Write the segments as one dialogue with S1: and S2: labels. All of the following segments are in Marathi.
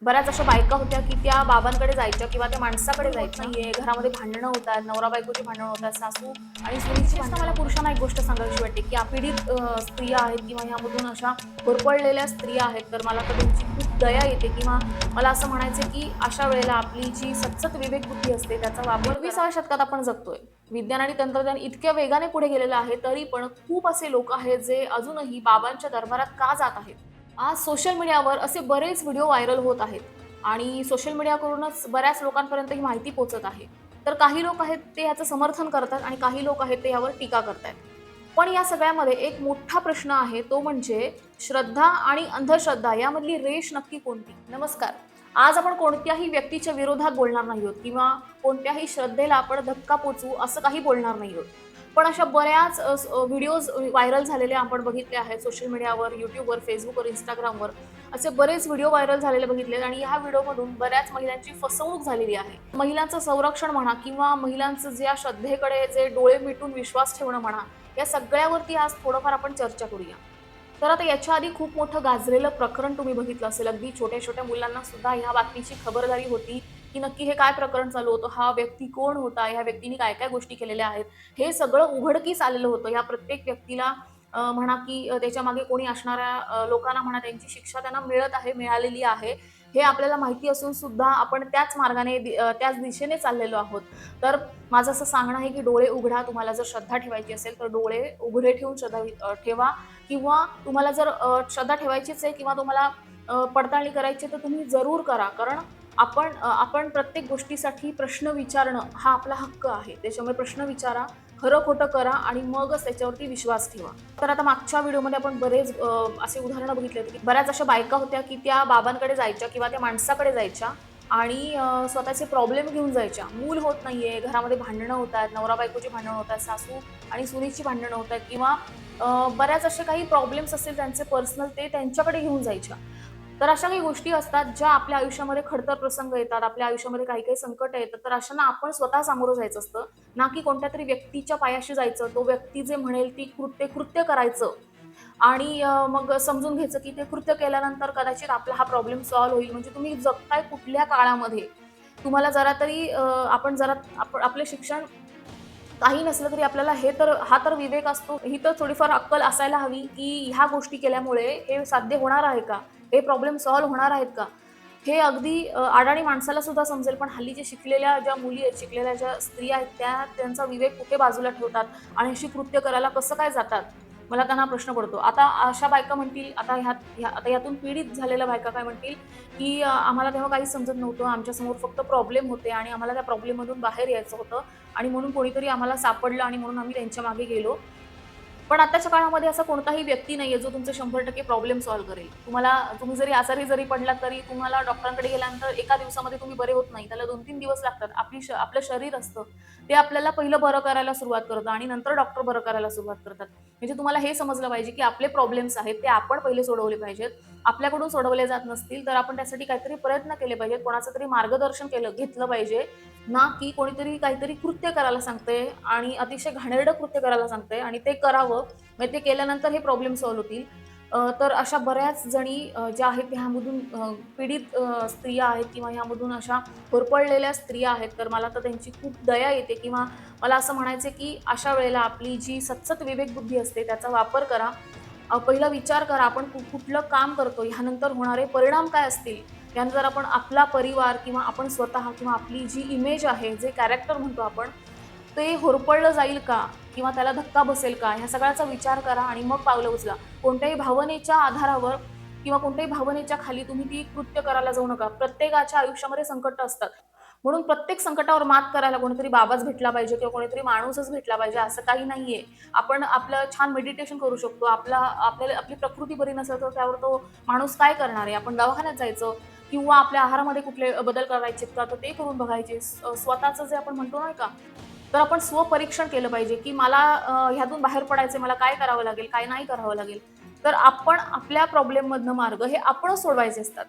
S1: बऱ्याच अशा बायका होत्या की त्या बाबांकडे जायच्या किंवा त्या माणसाकडे जायच्या नाहीये, घरामध्ये भांडणं होतात, नवरा बायकोची भांडणं होतात, सासू आणि सुनेची भांडणं. मला पुरुषांना एक गोष्ट सांगायची वाटते की अपीडित स्त्रिया आहेत किंवा ह्यामधून अशा होरपळलेल्या स्त्रिया आहेत, तर मला तर त्यांची खूप दया येते किंवा मला असं म्हणायचं की अशा वेळेला आपली जी सतसत विवेक बुद्धी असते त्याचा वापर 20व्या शतकात आपण जगतोय. विज्ञान आणि तंत्रज्ञान इतक्या वेगाने पुढे गेलेलं आहे, तरी पण खूप असे लोक आहेत जे अजूनही बाबांच्या दरबारात का जात आहेत. आज सोशल मीडियावर असे बरेच व्हिडिओ व्हायरल होत आहेत आणि सोशल मीडियाकडूनच बऱ्याच लोकांपर्यंत ही माहिती पोहोचत आहे. तर काही लोक आहेत ते याचं समर्थन करतात आणि काही लोक आहेत ते यावर टीका करतात. पण या सगळ्यामध्ये एक मोठा प्रश्न आहे, तो म्हणजे श्रद्धा आणि अंधश्रद्धा यामधली रेष नक्की कोणती? नमस्कार. आज आपण कोणत्याही व्यक्तीच्या विरोधात बोलणार नाही आहोत किंवा कोणत्याही श्रद्धेला आपण धक्का पोचवू असं काही बोलणार नाही आहोत. पण अशा बऱ्याच व्हिडिओज व्हायरल झालेले आपण बघितले आहेत सोशल मीडियावर, YouTubeवर, Facebookवर, Instagramवर. असे बरेच व्हिडिओ व्हायरल झालेले बघितले आणि ह्या व्हिडिओमधून बऱ्याच महिलांची फसवणूक झालेली आहे. महिलांचं संरक्षण म्हणा किंवा महिलांचं ज्या श्रद्धेकडे जे डोळे मिटून विश्वास ठेवणं म्हणा, या सगळ्यावरती आज थोडंफार आपण चर्चा करूया. तर आता याच्या आधी खूप मोठं गाजलेलं प्रकरण तुम्ही बघितलं असेल. अगदी छोट्या-छोट्या मुलांना सुद्धा ह्या बातमीची खबरदारी होती, की नक्की हे काय प्रकरण चालू होतं, हा व्यक्ती कोण होता, ह्या व्यक्तीने काय-काय गोष्टी केलेल्या आहेत. हे सगळं उघडकीस आलेलं होतं. या प्रत्येक व्यक्तीला म्हणा की त्याच्यामागे कोणी असणाऱ्या लोकांना म्हणा त्यांची शिक्षा त्यांना मिळत आहे, मिळालेली आहे. हे आपल्याला माहिती असून सुद्धा आपण त्याच मार्गाने त्याच दिशेने चाललेलो आहोत. तर माझं असं सांगणं आहे की डोळे उघडा. तुम्हाला जर श्रद्धा ठेवायची असेल तर डोळे उघडे ठेवून श्रद्धा ठेवा किंवा तुम्हाला जर श्रद्धा ठेवायचीच आहे किंवा तुम्हाला पडताळणी करायची तर तुम्ही जरूर करा. कारण आपण प्रत्येक गोष्टीसाठी प्रश्न विचारणं हा आपला हक्क आहे. त्याच्यामुळे प्रश्न विचारा, खरं खोटं करा आणि मगच त्याच्यावरती विश्वास ठेवा. तर आता मागच्या व्हिडिओमध्ये आपण बरेच असे उदाहरणं बघितले होते की बऱ्याच अशा बायका होत्या की त्या बाबांकडे जायच्या किंवा त्या माणसाकडे जायच्या आणि स्वतःचे प्रॉब्लेम घेऊन जायच्या. मूल होत नाहीये, घरामध्ये भांडणं होतात, नवरा बायकोची भांडणं होतात, सासू आणि सुनेची भांडणं होतात किंवा बऱ्याच असे काही प्रॉब्लेम्स असतील त्यांचे पर्सनल, ते त्यांच्याकडे घेऊन जायच्या. तर अशा काही गोष्टी असतात ज्या आपल्या आयुष्यामध्ये खडतर प्रसंग येतात, आपल्या आयुष्यामध्ये काही काही संकट येतात, तर अशांना आपण स्वतः सामोरं जायचं असतं, ना की कोणत्यातरी व्यक्तीच्या पायाशी जायचं. तो व्यक्ती जे म्हणेल ती कृत्य करायचं आणि मग समजून घ्यायचं की ते कृत्य केल्यानंतर कदाचित आपला हा प्रॉब्लेम सॉल्व्ह होईल. म्हणजे तुम्ही जगताय कुठल्या काळामध्ये, तुम्हाला जरा तरी आपण जरा आपलं शिक्षण काही नसलं तरी आपल्याला हा तर विवेक असतो, ही तर थोडीफार अक्कल असायला हवी, की ह्या गोष्टी केल्यामुळे हे साध्य होणार आहे का? हे प्रॉब्लेम सॉल्व्ह होणार आहेत का? हे अगदी अडाणी माणसाला सुद्धा समजेल, पण हल्ली जे शिकलेल्या ज्या मुली आहेत, शिकलेल्या ज्या स्त्रिया आहेत, त्यांचा विवेक कुठे बाजूला ठेवतात आणि अशी कृत्य करायला कसं काय जातात? मला त्यांना प्रश्न पडतो. आता अशा बायका म्हणतील, आता यातून पीडित झालेल्या बायका काय म्हणतील, की आम्हाला तेव्हा काहीच समजत नव्हतं. आमच्यासमोर फक्त प्रॉब्लेम होते आणि आम्हाला त्या प्रॉब्लेममधून बाहेर यायचं होतं आणि म्हणून कोणीतरी आम्हाला सापडलं आणि म्हणून आम्ही त्यांच्या मागे गेलो. पण आताच्या काळामध्ये असा कोणताही व्यक्ती नाहीये जो तुमचे 100% प्रॉब्लेम सॉल्व्ह करेल. तुम्ही जरी आजारी जरी पडलात तरी तुम्हाला डॉक्टरांकडे गेल्यानंतर एका दिवसामध्ये तुम्ही बरे होत नाही. त्याला 2-3 दिवस लागतात. आपलं शरीर असतं, ते आपल्याला पहिलं बरं करायला सुरुवात करतं आणि नंतर डॉक्टर बरं करायला सुरुवात करतात. म्हणजे तुम्हाला हे समजलं पाहिजे, की आपले प्रॉब्लेम्स आहेत ते आपण पहिले सोडवले पाहिजेत. आपल्याकडून सोडवले जात नसतील तर आपण त्यासाठी काहीतरी प्रयत्न केले पाहिजेत. कोणाचं तरी मार्गदर्शन घेतलं पाहिजे. ना की कोणीतरी काहीतरी कृत्य करायला सांगतंय आणि अतिशय घाणेरडं कृत्य करायला सांगतंय आणि ते करावं. मग ते केल्यानंतर हे प्रॉब्लेम सॉल्व्ह होतील. तर अशा बऱ्याच जणी ज्या आहेत ह्यामधून पीडित स्त्रिया आहेत किंवा ह्यामधून अशा होरपळलेल्या स्त्रिया आहेत, तर मला तर त्यांची खूप दया येते किंवा मला असं म्हणायचं की अशा वेळेला आपली जी सतसत विवेकबुद्धी असते त्याचा वापर करा. पहिला विचार करा, आपण कुठलं काम करतोय, ह्यानंतर होणारे परिणाम काय असतील? त्यानंतर आपण आपला परिवार किंवा आपण स्वतः किंवा आपली जी इमेज आहे, जे कॅरेक्टर म्हणतो आपण, ते होरपळलं जाईल का? किंवा त्याला धक्का बसेल का? ह्या सगळ्याचा विचार करा आणि मग पावलं उचला. कोणत्याही भावनेच्या आधारावर किंवा कोणत्याही भावनेच्या खाली तुम्ही ती कृत्य करायला जाऊ नका. प्रत्येकाच्या आयुष्यामध्ये संकटं असतात. म्हणून प्रत्येक संकटावर मात करायला कोणीतरी बाबाच भेटला पाहिजे किंवा कोणीतरी माणूसच भेटला पाहिजे असं काही नाहीये. आपण आपलं छान मेडिटेशन करू शकतो. आपली प्रकृती बरी नसेल तर त्यावर तो माणूस काय करणार आहे? आपण दवाखान्यात जायचं किंवा आपल्या आहारामध्ये कुठले बदल करायचेत का? तर ते करून बघायचे. स्वतःचं जे आपण म्हणतो नाही का, तर आपण स्वपरीक्षण केलं पाहिजे, की मला ह्यातून बाहेर पडायचंय, मला काय करावं लागेल, काय नाही करावं लागेल. तर आपण आपल्या प्रॉब्लेममधनं मार्ग हे आपणच सोडवायचे असतात.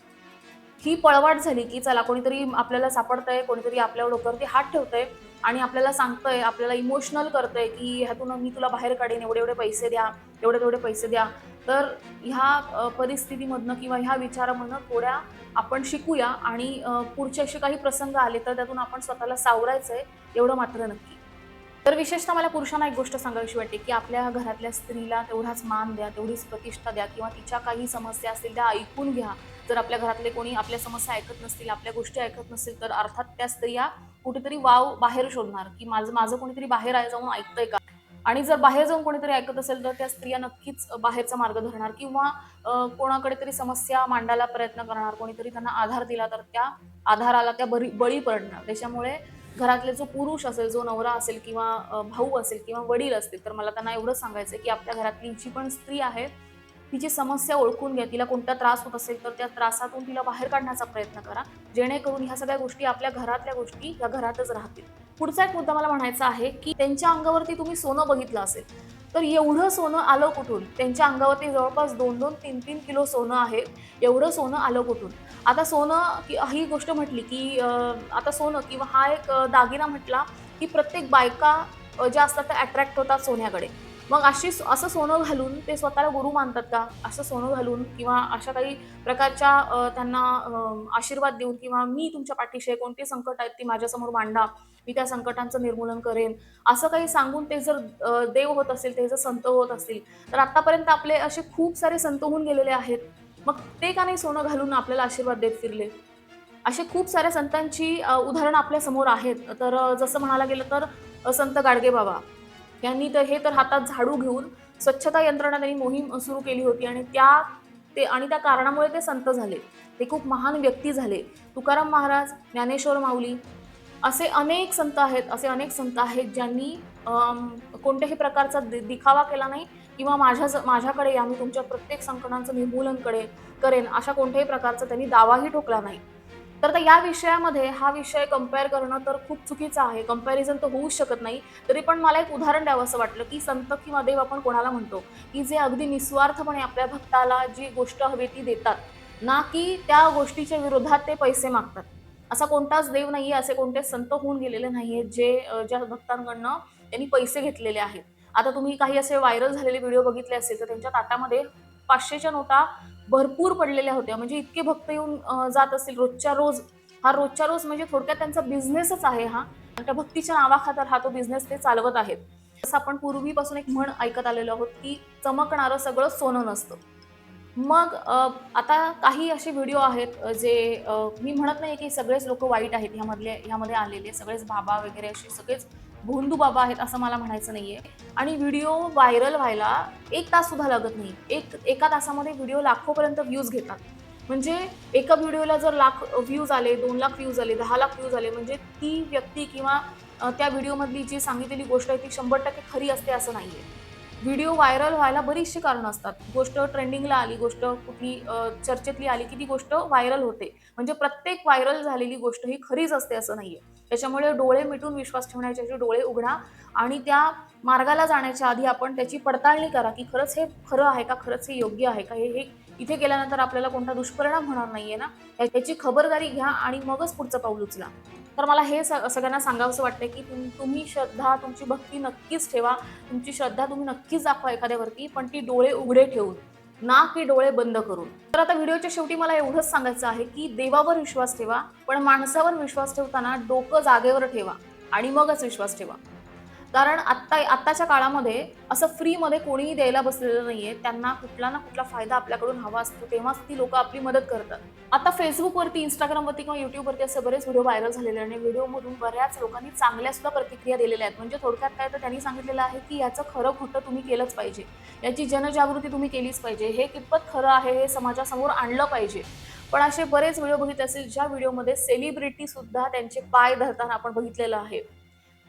S1: ही पळवाट झाली, की चला कोणीतरी आपल्याला सापडतंय, कोणीतरी आपल्या डोक्यावरती हात ठेवतंय आणि आपल्याला सांगतंय, आपल्याला इमोशनल करतंय, की ह्यातून मी तुला बाहेर काढेन, एवढे-एवढे पैसे द्या, तेवढे-तेवढे पैसे द्या. तर ह्या परिस्थितीमधनं किंवा ह्या विचारामधनं थोड्या आपण शिकूया आणि पुढचे असे काही प्रसंग आले तर त्यातून आपण स्वतःला सावरायचंय, एवढं मात्र नक्की. तर विशेषतः मला पुरुषांना एक गोष्ट सांगावीशी वाटते, की आपल्या घरातल्या स्त्रीला तेवढाच मान द्या, तेवढीच प्रतिष्ठा द्या किंवा तिच्या काही समस्या असतील त्या ऐकून घ्या. जर आपल्या घरातले कोणी आपल्या समस्या ऐकत नसतील, आपल्या गोष्टी ऐकत नसतील, तर अर्थात त्या स्त्रिया कुठेतरी वाव बाहेर शोधणार, की माझं माझं कोणीतरी बाहेर आहे जाऊन ऐकतंय का? आणि जर बाहेर जाऊन कोणीतरी ऐकत असेल, तर त्या स्त्रिया नक्कीच बाहेरचा मार्ग धरणार किंवा कोणाकडे तरी समस्या मांडायला प्रयत्न करणार, कोणीतरी त्यांना आधार दिला तर त्या आधाराला त्या बळी पडणार. त्याच्यामुळे घरातले जो पुरुष असेल, जो नवरा असेल किंवा भाऊ असेल किंवा वडील असतील, तर मला त्यांना एवढंच सांगायचं आहे, की आपल्या घरातली जी पण स्त्री आहे, तिची समस्या ओळखून घ्या. तिला कोणता त्रास होत असेल, तर त्या त्रासातून तिला बाहेर काढण्याचा प्रयत्न करा. जेणेकरून ह्या सगळ्या गोष्टी आपल्या घरातल्या गोष्टी ह्या घरातच राहतील. पुढचा एक मुद्दा मला म्हणायचा आहे, की त्यांच्या अंगावरती तुम्ही सोनं बघितलं असेल, तर एवढं सोनं आलं कुठून? त्यांच्या अंगावरती जवळपास 2-2, 3-3 किलो सोनं आहे. एवढं सोनं आलं कुठून? आता सोनं ही गोष्ट म्हटली, की आता सोनं किंवा हा एक दागिना म्हटला, की प्रत्येक बायका ज्या असतात त्या अट्रॅक्ट होतात सोन्याकडे. मग असं सोनं घालून ते स्वतःला गुरु मानतात का? असं सोनं घालून किंवा अशा काही प्रकारच्या त्यांना आशीर्वाद देऊन किंवा मी तुमच्या पाठीशी आहे, कोणती संकट आहेत ती माझ्यासमोर मांडा, मी त्या संकटांचं निर्मूलन करेन, असं काही सांगून ते जर देव होत असेल, ते जर संत होत असतील, तर आतापर्यंत आपले असे खूप सारे संत होऊन गेलेले आहेत. मग ते का नाही सोनं घालून आपल्याला आशीर्वाद देत फिरले? असे खूप साऱ्या संतांची उदाहरणं आपल्या समोर आहेत. तर जसं म्हणायला गेलं तर संत गाडगेबाबा यांनी तर हे तर हातात झाडू घेऊन स्वच्छता यंत्रणा त्यांनी मोहीम सुरू केली होती आणि त्या कारणामुळे ते संत झाले. ते खूप महान व्यक्ती झाले. तुकाराम महाराज, ज्ञानेश्वर माऊली असे अनेक संत आहेत, ज्यांनी कोणत्याही प्रकारचा दिखावा केला नाही किंवा माझ्याकडे या, मी तुमच्या प्रत्येक संकटांचं निर्मूलन करेन अशा कोणत्याही प्रकारचा त्यांनी दावाही ठोकला नाही. तर आता या विषयामध्ये हा विषय कंपेअर करणं तर खूप चुकीचं आहे. कंपॅरिझन तर होऊच शकत नाही. तरी पण मला एक उदाहरण द्यावंसं वाटलं, की संत किंवा देव आपण कोणाला म्हणतो, की जे अगदी निस्वार्थपणे आपल्या भक्ताला जी गोष्ट हवी ती देतात, ना की त्या गोष्टीच्या विरोधात ते पैसे मागतात. असा कोणताच देव नाहीये, असे कोणतेच संत होऊन गेलेले नाहीयेत, जे ज्या भक्तांकडनं त्यांनी पैसे घेतलेले आहेत. आता तुम्ही काही असे व्हायरल झालेले व्हिडिओ बघितले असतील, तर त्यांच्या ताटामध्ये 500च्या नोटा भरपूर पडलेल्या होत्या. म्हणजे इतके भक्त येऊन जात असतील रोजच्या रोज. हा रोजच्या रोज म्हणजे थोडक्यात त्यांचा बिझनेसच आहे हा. त्या भक्तीच्या नावाखातर हा तो बिझनेस ते चालवत आहेत. जसं आपण पूर्वीपासून एक म्हण ऐकत आलेलो आहोत, की चमकणारं सगळं सोनं नसतं. मग आता काही असे व्हिडिओ आहेत जे मी म्हणत नाही की सगळेच लोकं वाईट आहेत ह्यामध्ये आलेले. सगळेच बाबा वगैरे असे सगळेच भोंदू बाबा आहेत असं मला म्हणायचं नाहीये. आणि व्हिडिओ व्हायरल व्हायला 1 तास सुद्धा लागत नाही. एका तासामध्ये व्हिडिओ लाखोपर्यंत व्ह्यूज घेतात. म्हणजे एका व्हिडिओला जर लाख व्ह्यूज आले, 2 लाख व्ह्यूज आले, 10 लाख व्ह्यूज आले, म्हणजे ती व्यक्ती किंवा त्या व्हिडिओमधली जी सांगितलेली गोष्ट आहे ती 100% खरी असते असं नाहीये. व्हिडिओ व्हायरल व्हायला बरीचशी कारणं असतात. गोष्ट ट्रेंडिंगला आली, गोष्ट कुठली चर्चेतली आली, की ती गोष्ट व्हायरल होते. म्हणजे प्रत्येक व्हायरल झालेली गोष्ट ही खरीच असते असं नाहीये. त्याच्यामुळे डोळे मिटून विश्वास ठेवण्याच्या ऐवजी डोळे उघडा आणि त्या मार्गाला जाण्याच्या आधी आपण त्याची पडताळणी करा, की खरंच हे खरं आहे का? खरंच हे योग्य आहे का? हे इथे गेल्यानंतर आपल्याला कोणता दुष्परिणाम होणार नाहीये ना? याची खबरदारी घ्या आणि मगच पुढचं पाऊल उचला. तर मला हे सगळ्यांना सांगावसं वाटतंय, की तुम्ही श्रद्धा, तुमची भक्ती नक्कीच ठेवा. तुमची श्रद्धा तुम्ही नक्कीच दाखवा एखाद्यावरती, पण ती डोळे उघडे ठेवून, ना की डोळे बंद करून. तर आता व्हिडिओच्या शेवटी मला एवढंच सांगायचं आहे, की देवावर विश्वास ठेवा, पण माणसावर विश्वास ठेवताना डोकं जागेवर ठेवा आणि मगच विश्वास ठेवा. कारण आत्ताच्या काळामध्ये असं फ्रीमध्ये कोणीही द्यायला बसलेलं नाहीये. त्यांना कुठला ना कुठला फायदा आपल्याकडून हवा असतो, तेव्हाच ती लोकं आपली मदत करतात. आता Facebookवरती, Instagramवरती किंवा YouTubeवरती असे बरेच व्हिडिओ व्हायरल झालेले आणि व्हिडिओमधून बऱ्याच लोकांनी चांगल्या सुद्धा प्रतिक्रिया दिलेल्या आहेत. म्हणजे थोडक्यात काय तर त्यांनी सांगितलेलं आहे, की याचं खरं खोटं तुम्ही केलंच पाहिजे. याची जनजागृती तुम्ही केलीच पाहिजे. हे कितपत खरं आहे हे समाजासमोर आणलं पाहिजे. पण असे बरेच व्हिडिओ बघितले असेल, ज्या व्हिडिओमध्ये सेलिब्रिटी सुद्धा त्यांचे पाय धरताना आपण बघितलेलं आहे.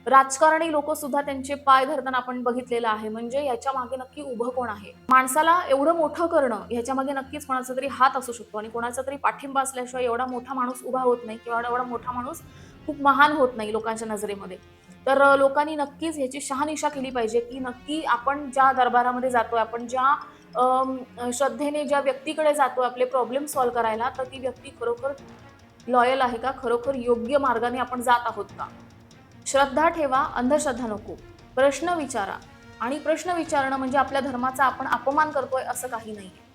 S1: राजकारणी लोक सुद्धा त्यांचे पाय धरताना आपण बघितलेलं आहे. म्हणजे याच्या मागे नक्की उभं कोण आहे? माणसाला एवढं मोठं करणं ह्याच्या मागे नक्कीच कोणाचा तरी हात असू शकतो आणि कोणाचा तरी पाठिंबा असल्याशिवाय एवढा मोठा माणूस उभा होत नाही किंवा एवढा मोठा माणूस खूप महान होत नाही लोकांच्या नजरेमध्ये. तर लोकांनी नक्कीच ह्याची शहानिशा केली पाहिजे, की नक्की आपण ज्या दरबारामध्ये जातोय, आपण ज्या श्रद्धेने ज्या व्यक्तीकडे जातोय आपले प्रॉब्लेम सॉल्व्ह करायला, तर ती व्यक्ती खरोखर लॉयल आहे का? खरोखर योग्य मार्गाने आपण जात आहोत का? श्रद्धा ठेवा, अंधश्रद्धा नको. प्रश्न विचारा. आणि प्रश्न विचारणं म्हणजे आपल्या धर्माचा आपण अपमान करतोय असं काही नाहीये.